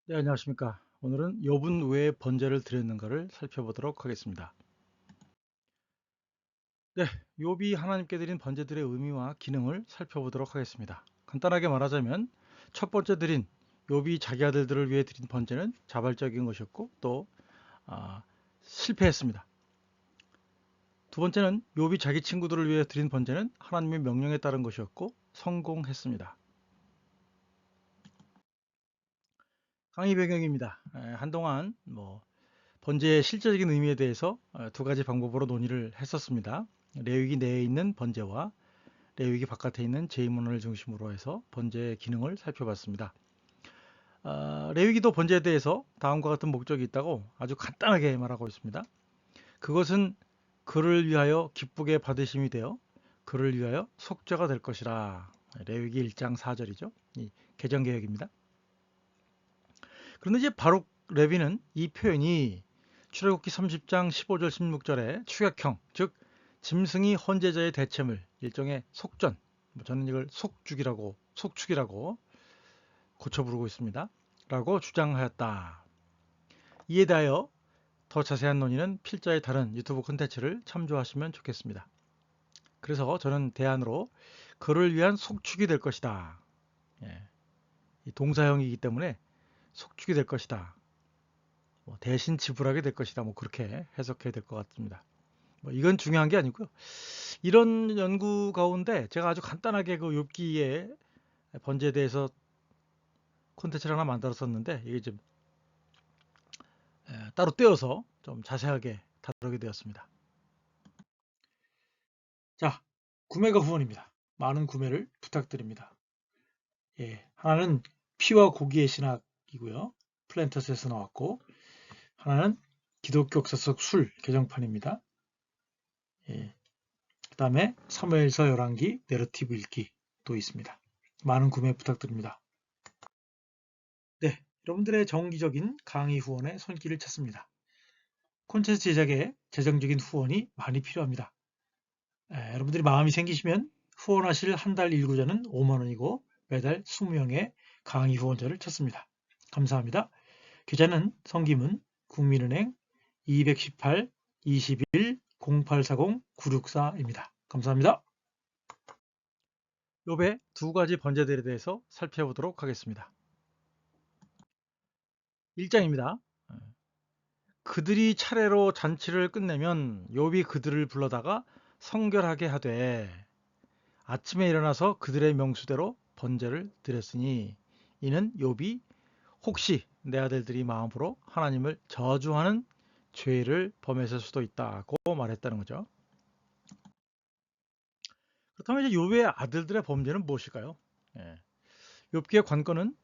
네, 안녕하십니까. 오늘은 욥은 왜 번제를 드렸는가를 살펴보도록 하겠습니다. 네, 욥이 하나님께 드린 번제들의 의미와 기능을 살펴보도록 하겠습니다. 간단하게 말하자면 첫 번째 드린 욥이 자기 아들들을 위해 드린 번제는 자발적인 것이었고 또 아, 실패했습니다. 두 번째는 욥이 자기 친구들을 위해 드린 번제는 하나님의 명령에 따른 것이었고 성공했습니다. 강의 배경입니다. 한동안 번제의 실제적인 의미에 대해서 두 가지 방법으로 논의를 했었습니다. 레위기 내에 있는 번제와 레위기 바깥에 있는 제의문헌을 중심으로 해서 번제의 기능을 살펴봤습니다. 레위기도 번제에 대해서 다음과 같은 목적이 있다고 아주 간단하게 말하고 있습니다. 그것은 그를 위하여 기쁘게 받으심이 되어 그를 위하여 속죄가 될 것이라. 레위기 1장 4절이죠. 이 개정개혁입니다. 그런데 이제 바룩 레비는 이 표현이 출애굽기 30장 15절 16절에 추격형, 즉 짐승이 헌제자의 대체물, 일종의 속전, 저는 이걸 속축이라고 고쳐 부르고 있습니다. 라고 주장하였다. 이에 대하여 더 자세한 논의는 필자의 다른 유튜브 콘텐츠를 참조하시면 좋겠습니다. 그래서 저는 대안으로 그를 위한 속축이 될 것이다. 예, 이 동사형이기 때문에 속축이 될 것이다. 대신 지불하게 될 것이다. 그렇게 해석해야 될 것 같습니다. 이건 중요한 게 아니고요. 이런 연구 가운데 제가 아주 간단하게 그 욥기의 번제에 대해서 콘텐츠를 하나 만들었었는데 이게 좀 따로 떼어서 좀 자세하게 다루게 되었습니다. 자, 구매가 후원입니다. 많은 구매를 부탁드립니다. 예, 하나는 피와 고기의 신학이고요. 플랜터스에서 나왔고, 하나는 기독교 역사 속 술 개정판입니다. 예, 그 다음에 사무엘서 열왕기 내러티브 읽기도 있습니다. 많은 구매 부탁드립니다. 네, 여러분들의 정기적인 강의 후원의 손길을 찾습니다. 콘텐츠 제작에 재정적인 후원이 많이 필요합니다. 여러분들이 마음이 생기시면 후원하실 한 달 일구자는 5만 원이고 매달 20명의 강의 후원자를 찾습니다. 감사합니다. 계좌는 성김은 국민은행 218 21 0840 964입니다. 감사합니다. 욥의 두 가지 번제들에 대해서 살펴보도록 하겠습니다. 1장입니다. 그들이 차례로 잔치를 끝내면 욥이 그들을 불러다가 성결하게 하되 아침에 일어나서 그들의 명수대로 번제를 드렸으니 이는 욥이 혹시 내 아들들이 마음으로 하나님을 저주하는 죄를 범했을 수도 있다고 말했다는 거죠. 그렇다면 이제 욥의 아들들의 범죄는 무엇일까요? 예. 욥기의 관건은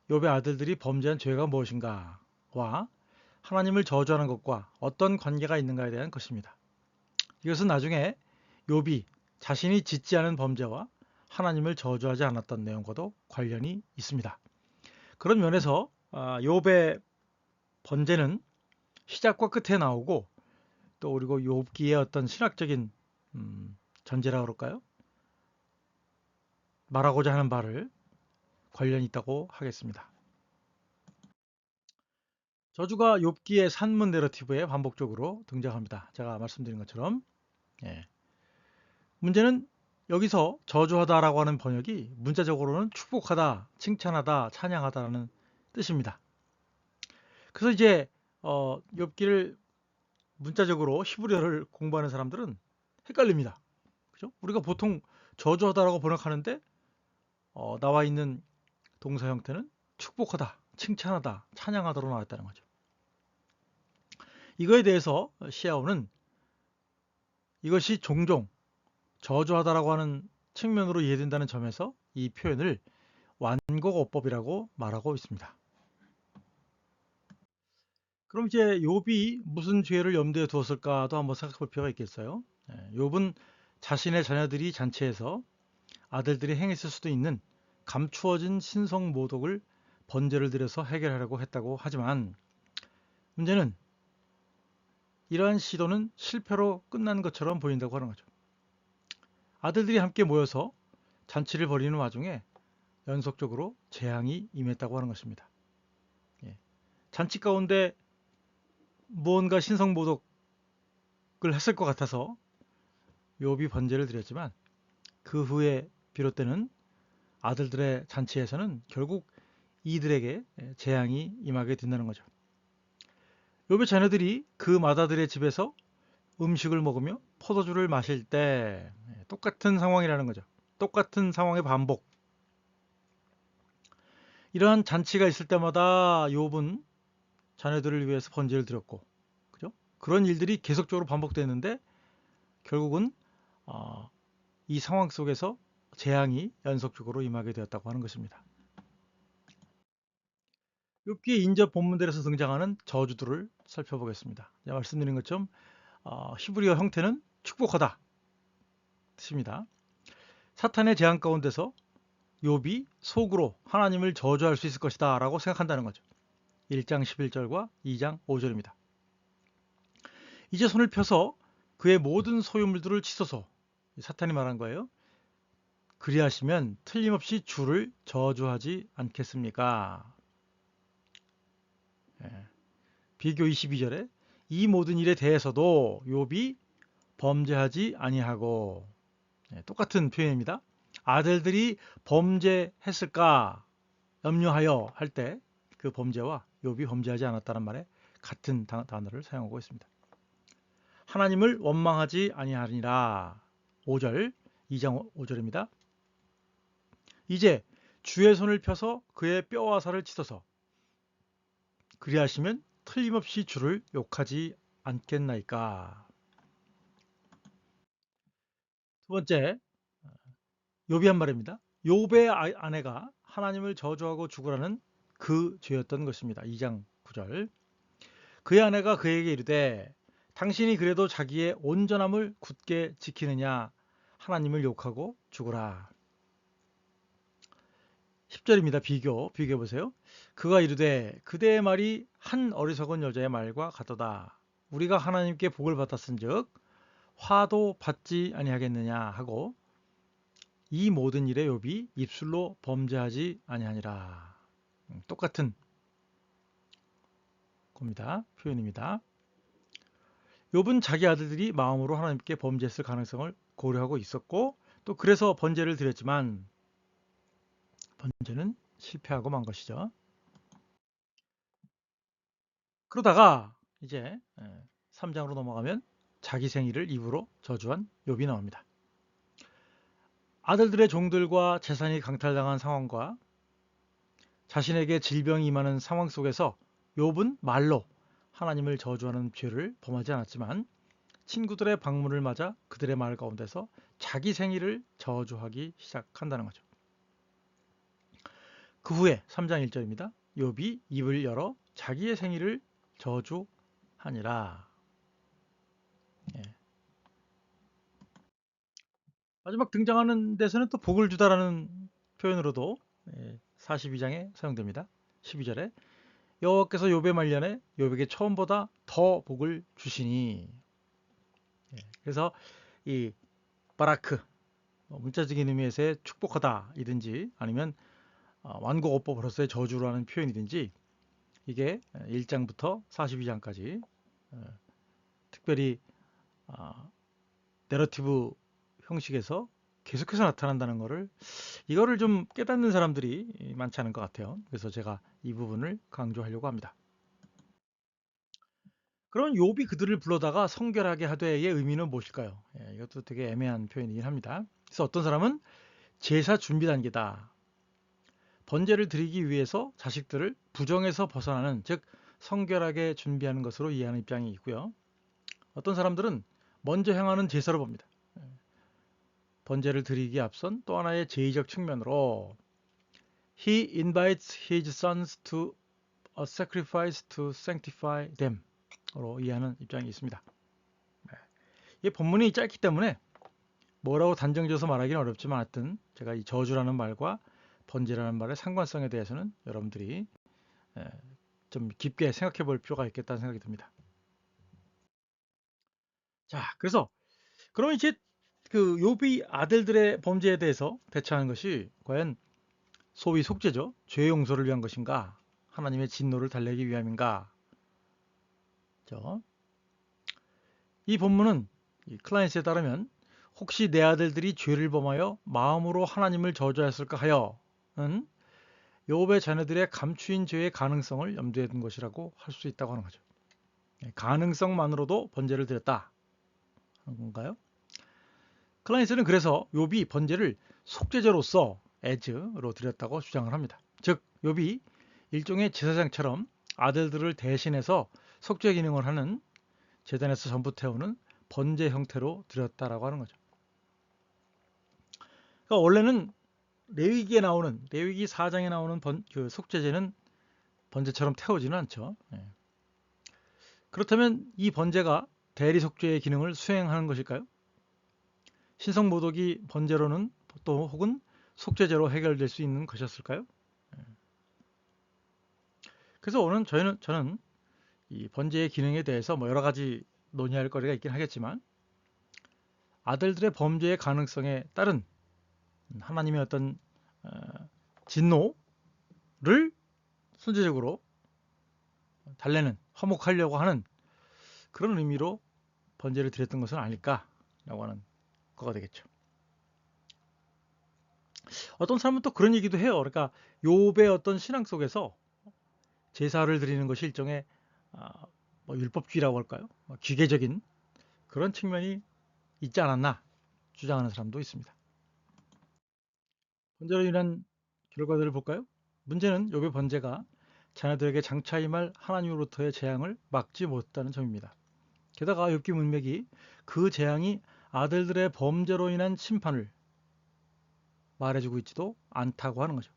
욥의 아들들이 범죄한 죄가 무엇인가와 하나님을 저주하는 것과 어떤 관계가 있는가에 대한 것입니다. 이것은 나중에 욥이 자신이 짓지 않은 범죄와 하나님을 저주하지 않았던 내용과도 관련이 있습니다. 그런 면에서 욥의 번제는 시작과 끝에 나오고 또 그리고 욥기의 어떤 신학적인 전제라 그럴까요? 말하고자 하는 바를 관련이 있다고 하겠습니다. 저주가 욥기의 산문 내러티브에 반복적으로 등장합니다. 제가 말씀드린 것처럼 예. 문제는 여기서 저주하다라고 하는 번역이 문자적으로는 축복하다, 칭찬하다, 찬양하다라는 뜻입니다. 그래서 이제 욥기를 문자적으로 히브리어를 공부하는 사람들은 헷갈립니다. 그죠? 우리가 보통 저주하다라고 번역하는데 나와 있는 동사 형태는 축복하다, 칭찬하다, 찬양하다로 나왔다는 거죠. 이거에 대해서 시아오는 이것이 종종 저주하다라고 하는 측면으로 이해된다는 점에서 이 표현을 완곡어법이라고 말하고 있습니다. 그럼 이제 욥이 무슨 죄를 염두에 두었을까도 한번 생각해 볼 필요가 있겠어요. 욥은 자신의 자녀들이 잔치에서 아들들이 행했을 수도 있는 감추어진 신성 모독을 번제를 들여서 해결하려고 했다고 하지만 문제는 이러한 시도는 실패로 끝난 것처럼 보인다고 하는 거죠. 아들들이 함께 모여서 잔치를 벌이는 와중에 연속적으로 재앙이 임했다고 하는 것입니다. 잔치 가운데 무언가 신성모독을 했을 것 같아서 욥이 번제를 드렸지만 그 후에 비롯되는 아들들의 잔치에서는 결국 이들에게 재앙이 임하게 된다는 거죠. 욥의 자녀들이 그 맏아들의 집에서 음식을 먹으며 포도주를 마실 때 똑같은 상황이라는 거죠. 똑같은 상황의 반복. 이러한 잔치가 있을 때마다 욥은 자녀들을 위해서 번제를 드렸고, 그죠? 그런 일들이 계속적으로 반복됐는데 결국은 이 상황 속에서 재앙이 연속적으로 임하게 되었다고 하는 것입니다. 욥기의 인접 본문들에서 등장하는 저주들을 살펴보겠습니다. 말씀드린 것처럼 히브리어 형태는 축복하다 뜻입니다. 사탄의 재앙 가운데서 욥이 속으로 하나님을 저주할 수 있을 것이다 라고 생각한다는 거죠. 1장 11절과 2장 5절입니다. 이제 손을 펴서 그의 모든 소유물들을 치소서. 사탄이 말한 거예요. 그리하시면 틀림없이 주를 저주하지 않겠습니까? 비교 22절에 이 모든 일에 대해서도 욥이 범죄하지 아니하고, 똑같은 표현입니다. 아들들이 범죄했을까 염려하여 할 때 그 범죄와 욥이 범죄하지 않았다는 말에 같은 단어를 사용하고 있습니다. 하나님을 원망하지 아니하리라. 5절, 2장 5절입니다. 이제 주의 손을 펴서 그의 뼈와 살을 찢어서 그리하시면 틀림없이 주를 욕하지 않겠나이까. 두 번째, 욥이 한 말입니다. 욥의 아내가 하나님을 저주하고 죽으라는 그 죄였던 것입니다. 2장 9절. 그의 아내가 그에게 이르되 당신이 그래도 자기의 온전함을 굳게 지키느냐 하나님을 욕하고 죽으라. 10절입니다. 비교해 보세요. 그가 이르되 그대의 말이 한 어리석은 여자의 말과 같도다. 우리가 하나님께 복을 받았은즉 화도 받지 아니하겠느냐 하고 이 모든 일에 욥이 입술로 범죄하지 아니하니라. 똑같은 겁니다. 표현입니다. 욥은 자기 아들들이 마음으로 하나님께 범죄했을 가능성을 고려하고 있었고 또 그래서 번제를 드렸지만 번제는 실패하고 만 것이죠. 그러다가 이제 3장으로 넘어가면 자기 생일을 입으로 저주한 욥이 나옵니다. 아들들의 종들과 재산이 강탈당한 상황과 자신에게 질병이 임하는 상황 속에서 욥은 말로 하나님을 저주하는 죄를 범하지 않았지만 친구들의 방문을 맞아 그들의 말 가운데서 자기 생일을 저주하기 시작한다는 거죠. 그 후에 3장 1절입니다. 욥이 입을 열어 자기의 생일을 저주하니라. 마지막 등장하는 데서는 또 복을 주다라는 표현으로도 42장에 사용됩니다. 12절에 여호와께서 욥의 말년에 욥에게 처음보다 더 복을 주시니. 그래서 이 바라크, 문자적인 의미에서의 축복하다 이든지 아니면 완곡어법으로서의 저주라는 표현이든지 이게 1장부터 42장까지 특별히 내러티브 형식에서 계속해서 나타난다는 것을 이거를 좀 깨닫는 사람들이 많지 않은 것 같아요. 그래서 제가 이 부분을 강조하려고 합니다. 그럼 욥이 그들을 불러다가 성결하게 하되의 의미는 무엇일까요? 이것도 되게 애매한 표현이긴 합니다. 그래서 어떤 사람은 제사 준비 단계다. 번제를 드리기 위해서 자식들을 부정에서 벗어나는, 즉 성결하게 준비하는 것으로 이해하는 입장이 있고요. 어떤 사람들은 먼저 행하는 제사로 봅니다. 번제를 드리기에 앞선 또 하나의 제의적 측면으로 He invites his sons to a sacrifice to sanctify them 로 이해하는 입장이 있습니다. 이 본문이 짧기 때문에 뭐라고 단정지어서 말하기는 어렵지만 하여튼 제가 이 저주라는 말과 번제라는 말의 상관성에 대해서는 여러분들이 좀 깊게 생각해 볼 필요가 있겠다는 생각이 듭니다. 자, 그래서 그러면 이제 그 욥이 아들들의 범죄에 대해서 대처하는 것이 과연 소위 속죄죠. 죄 용서를 위한 것인가? 하나님의 진노를 달래기 위함인가? 이 본문은 클라이언스에 따르면 혹시 내 아들들이 죄를 범하여 마음으로 하나님을 저주했을까 하여는 욥의 자녀들의 감추인 죄의 가능성을 염두에 둔 것이라고 할 수 있다고 하는 거죠. 가능성만으로도 번제를 드렸다 하는 건가요? 클라이언스는 그래서 욥이 번제를 속죄제로서 as로 드렸다고 주장을 합니다. 즉 욥이 일종의 제사장처럼 아들들을 대신해서 속죄 기능을 하는 제단에서 전부 태우는 번제 형태로 드렸다라고 하는 거죠. 그러니까 원래는 레위기 4장에 나오는 그 속죄제는 번제처럼 태우지는 않죠. 그렇다면 이 번제가 대리 속죄의 기능을 수행하는 것일까요? 신성 모독이 번제로는 또 혹은 속죄제로 해결될 수 있는 것이었을까요? 그래서 오늘 저는 이 번제의 기능에 대해서 뭐 여러 가지 논의할 거리가 있긴 하겠지만 아들들의 범죄의 가능성에 따른 하나님의 어떤 진노를 순제적으로 달래는 화목하려고 하는 그런 의미로 번제를 드렸던 것은 아닐까라고 하는 거가 되겠죠. 어떤 사람은 또 그런 얘기도 해요. 그러니까 욥의 어떤 신앙 속에서 제사를 드리는 것이 일종의 뭐 율법주의라고 할까요? 기계적인 그런 측면이 있지 않았나 주장하는 사람도 있습니다. 번제로 인한 결과들을 볼까요? 문제는 욥의 번제가 자녀들에게 장차 임할 하나님으로부터의 재앙을 막지 못했다는 점입니다. 게다가 욥기 문맥이 그 재앙이 아들들의 범죄로 인한 심판을 말해주고 있지도 않다고 하는 거죠.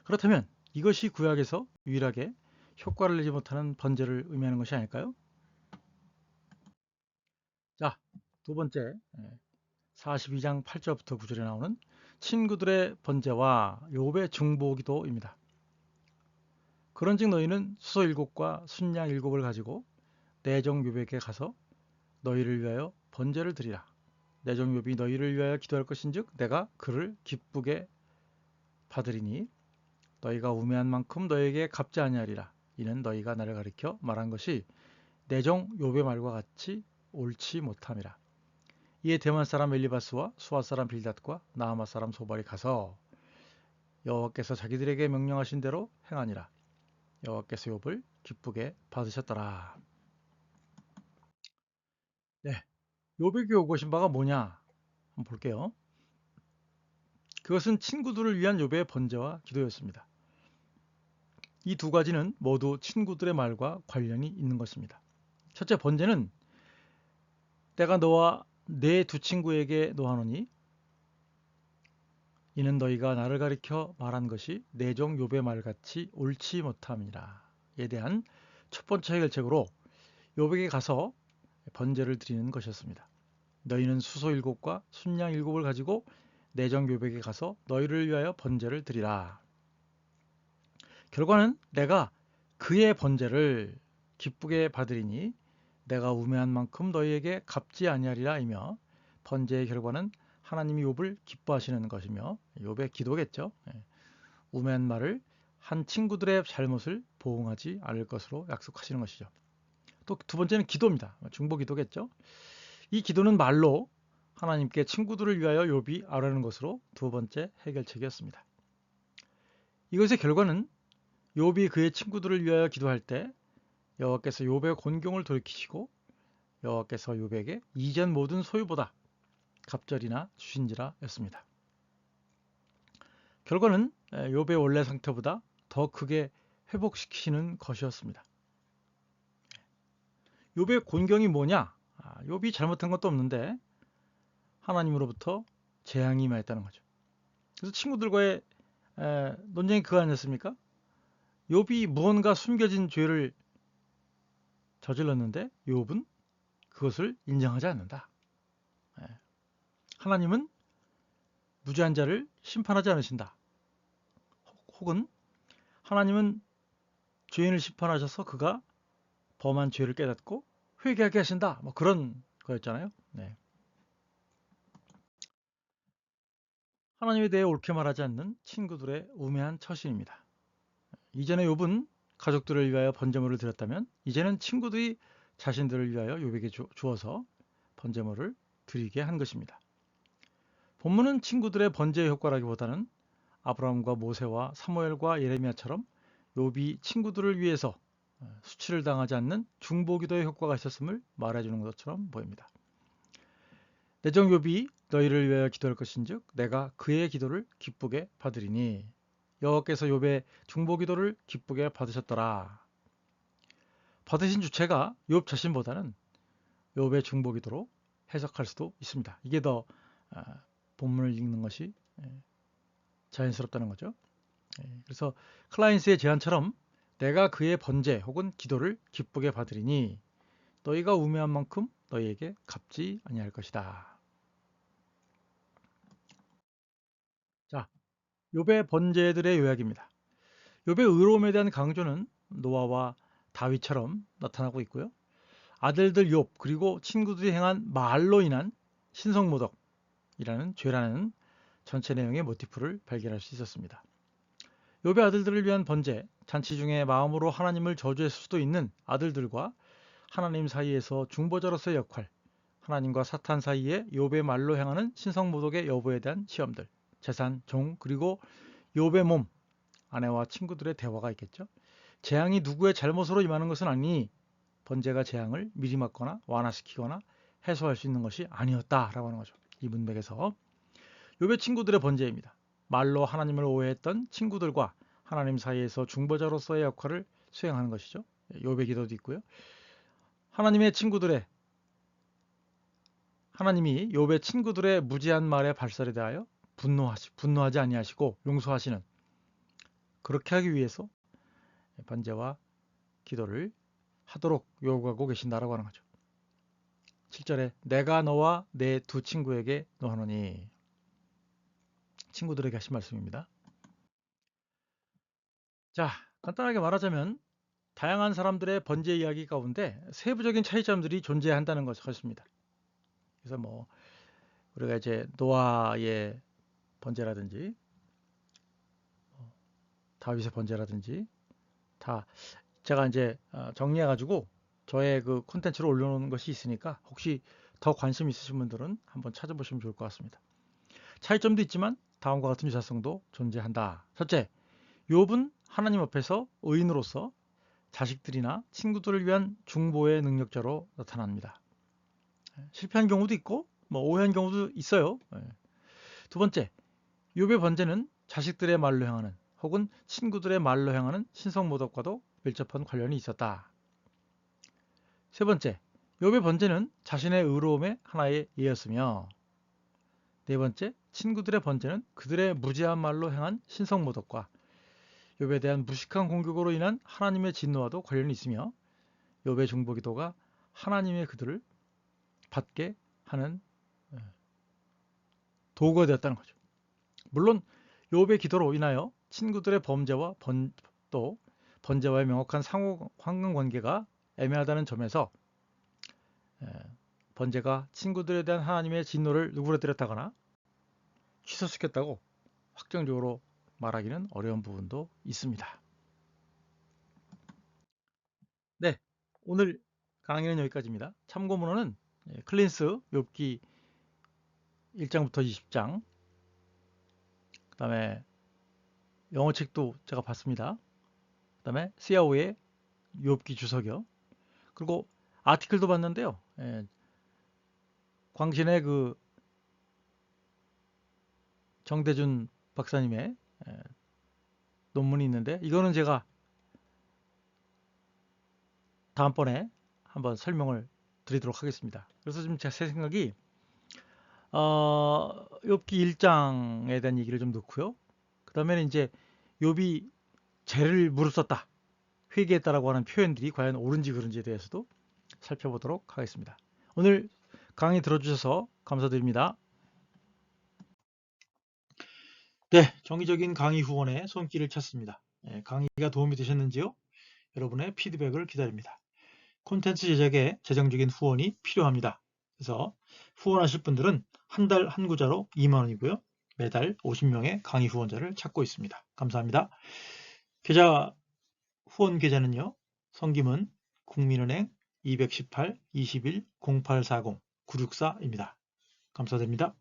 그렇다면 이것이 구약에서 유일하게 효과를 내지 못하는 번제를 의미하는 것이 아닐까요? 자, 두 번째 42장 8절부터 9절에 나오는 친구들의 번제와 욥의 중보기도입니다. 그런즉 너희는 수소 7과 순양 7을 가지고 내 종 욥에게 가서 너희를 위하여 번제를 드리라. 내 종 욥이 너희를 위하여 기도할 것인즉 내가 그를 기쁘게 받으리니 너희가 우매한 만큼 너희에게 갚지 아니하리라. 이는 너희가 나를 가리켜 말한 것이 내 종 욥의 말과 같이 옳지 못함이라. 이에 대만 사람 엘리바스와 수아 사람 빌닷과 나아마 사람 소발이 가서 여호와께서 자기들에게 명령하신 대로 행하니라. 여호와께서 욥을 기쁘게 받으셨더라. 네, 욥에게 오고 오신 바가 뭐냐? 한번 볼게요. 그것은 친구들을 위한 욥의 번제와 기도였습니다. 이 두 가지는 모두 친구들의 말과 관련이 있는 것입니다. 첫째, 번제는 내가 너와 내 두 친구에게 노하노니 이는 너희가 나를 가리켜 말한 것이 내 종 욥의 말같이 옳지 못함이라. 에 대한 첫 번째 해결책으로 욥에게 가서 번제를 드리는 것이었습니다. 너희는 수소 7과 순양 7을 가지고 내 종 욥에게 가서 너희를 위하여 번제를 드리라. 결과는 내가 그의 번제를 기쁘게 받으리니 내가 우매한 만큼 너희에게 갚지 아니하리라 이며 번제의 결과는 하나님이 욥을 기뻐하시는 것이며 욥의 기도겠죠. 우매한 말을 한 친구들의 잘못을 보응하지 않을 것으로 약속하시는 것이죠. 또 두 번째는 기도입니다. 중보 기도겠죠. 이 기도는 말로 하나님께 친구들을 위하여 욥이 아뢰는 것으로 두 번째 해결책이었습니다. 이것의 결과는 욥이 그의 친구들을 위하여 기도할 때 여호와께서 욥의 곤경을 돌이키시고 여호와께서 욥에게 이전 모든 소유보다 갑절이나 주신지라였습니다. 결과는 욥의 원래 상태보다 더 크게 회복시키시는 것이었습니다. 욥의 곤경이 뭐냐? 욥이 잘못한 것도 없는데 하나님으로부터 재앙이 임하였다는 거죠. 그래서 친구들과의 논쟁이 그거 아니었습니까? 욥이 무언가 숨겨진 죄를 저질렀는데 욥은 그것을 인정하지 않는다. 하나님은 무죄한 자를 심판하지 않으신다. 혹은 하나님은 죄인을 심판하셔서 그가 범한 죄를 깨닫고 회개하게 하신다. 뭐 그런 거였잖아요. 네. 하나님에 대해 옳게 말하지 않는 친구들의 우매한 처신입니다. 이전에 욥은 가족들을 위하여 번제물을 드렸다면 이제는 친구들이 자신들을 위하여 욥에게 주어서 번제물을 드리게 한 것입니다. 본문은 친구들의 번제의 효과라기보다는 아브라함과 모세와 사무엘과 예레미야처럼 욥이 친구들을 위해서 수치를 당하지 않는 중보기도의 효과가 있었음을 말해주는 것처럼 보입니다. 내정 욥이 너희를 위하여 기도할 것인즉 내가 그의 기도를 기쁘게 받으리니 여호와께서 욥의 중보기도를 기쁘게 받으셨더라. 받으신 주체가 욥 자신보다는 욥의 중보기도로 해석할 수도 있습니다. 이게 더 본문을 읽는 것이 자연스럽다는 거죠. 그래서 클라인스의 제안처럼 내가 그의 번제 혹은 기도를 기쁘게 받으리니 너희가 우매한 만큼 너희에게 갚지 아니할 것이다. 자, 욥의 번제들의 요약입니다. 욥의 의로움에 대한 강조는 노아와 다윗처럼 나타나고 있고요. 아들들 욥 그리고 친구들이 행한 말로 인한 신성모독이라는 죄라는 전체 내용의 모티프를 발견할 수 있었습니다. 욥의 아들들을 위한 번제, 잔치 중에 마음으로 하나님을 저주했을 수도 있는 아들들과 하나님 사이에서 중보자로서의 역할, 하나님과 사탄 사이에 욥의 말로 행하는 신성모독의 여부에 대한 시험들, 재산, 종, 그리고 욥의 몸, 아내와 친구들의 대화가 있겠죠. 재앙이 누구의 잘못으로 임하는 것은 아니니 번제가 재앙을 미리 막거나 완화시키거나 해소할 수 있는 것이 아니었다라고 하는 거죠. 이 문맥에서 욥의 친구들의 번제입니다. 말로 하나님을 오해했던 친구들과 하나님 사이에서 중보자로서의 역할을 수행하는 것이죠. 욥의 기도도 있고요. 하나님이 욥의 친구들의 무지한 말에 발설에 대하여 분노하지 아니하시고 용서하시는, 그렇게 하기 위해서 번제와 기도를 하도록 요구하고 계신다라고 하는 거죠. 7절에 내가 너와 내 두 친구에게 노하노니, 친구들에게 하신 말씀입니다. 자, 간단하게 말하자면 다양한 사람들의 번제 이야기 가운데 세부적인 차이점들이 존재한다는 것입니다. 그래서 우리가 이제 노아의 번제라든지 다윗의 번제라든지 다 제가 이제 정리해가지고 저의 그 콘텐츠로 올려놓은 것이 있으니까 혹시 더 관심 있으신 분들은 한번 찾아보시면 좋을 것 같습니다. 차이점도 있지만 다음과 같은 유사성도 존재한다. 첫째, 욥은 하나님 앞에서 의인으로서 자식들이나 친구들을 위한 중보의 능력자로 나타납니다. 실패한 경우도 있고 오해한 경우도 있어요. 두 번째, 욥의 번제는 자식들의 말로 행하는 혹은 친구들의 말로 행하는 신성모독과도 밀접한 관련이 있었다. 세 번째, 욥의 번제는 자신의 의로움의 하나의 예였으며, 네 번째, 친구들의 번제는 그들의 무지한 말로 행한 신성모독과 욥에 대한 무식한 공격으로 인한 하나님의 진노와도 관련이 있으며, 욥의 중보기도가 하나님의 그들을 받게 하는 도구가 되었다는 거죠. 물론 욥의 기도로 인하여 친구들의 범죄와 또 번제와의 명확한 상호 관계가 애매하다는 점에서 번제가 친구들에 대한 하나님의 진노를 누그러뜨렸다거나 취소시켰다고 확정적으로 말하기는 어려운 부분도 있습니다. 네, 오늘 강의는 여기까지입니다. 참고문헌은 클린스 욥기 1장부터 20장, 그 다음에 영어책도 제가 봤습니다. 그 다음에 CIAO의 욥기 주석이요. 그리고 아티클도 봤는데요. 광신의 그 정대준 박사님의 논문이 있는데 이거는 제가 다음번에 한번 설명을 드리도록 하겠습니다. 그래서 지금 제 생각이 욥기 1장에 대한 얘기를 좀 넣고요. 그 다음에는 이제 욥이 죄를 무릅썼다, 회개했다라고 하는 표현들이 과연 옳은지 그른지에 대해서도 살펴보도록 하겠습니다. 오늘 강의 들어주셔서 감사드립니다. 네, 정기적인 강의 후원의 손길을 찾습니다. 강의가 도움이 되셨는지요? 여러분의 피드백을 기다립니다. 콘텐츠 제작에 재정적인 후원이 필요합니다. 그래서 후원하실 분들은 한 달 한 구자로 2만원이고요. 매달 50명의 강의 후원자를 찾고 있습니다. 감사합니다. 계좌 후원 계좌는요. 성김은 국민은행 218-21-0840-964입니다. 감사드립니다.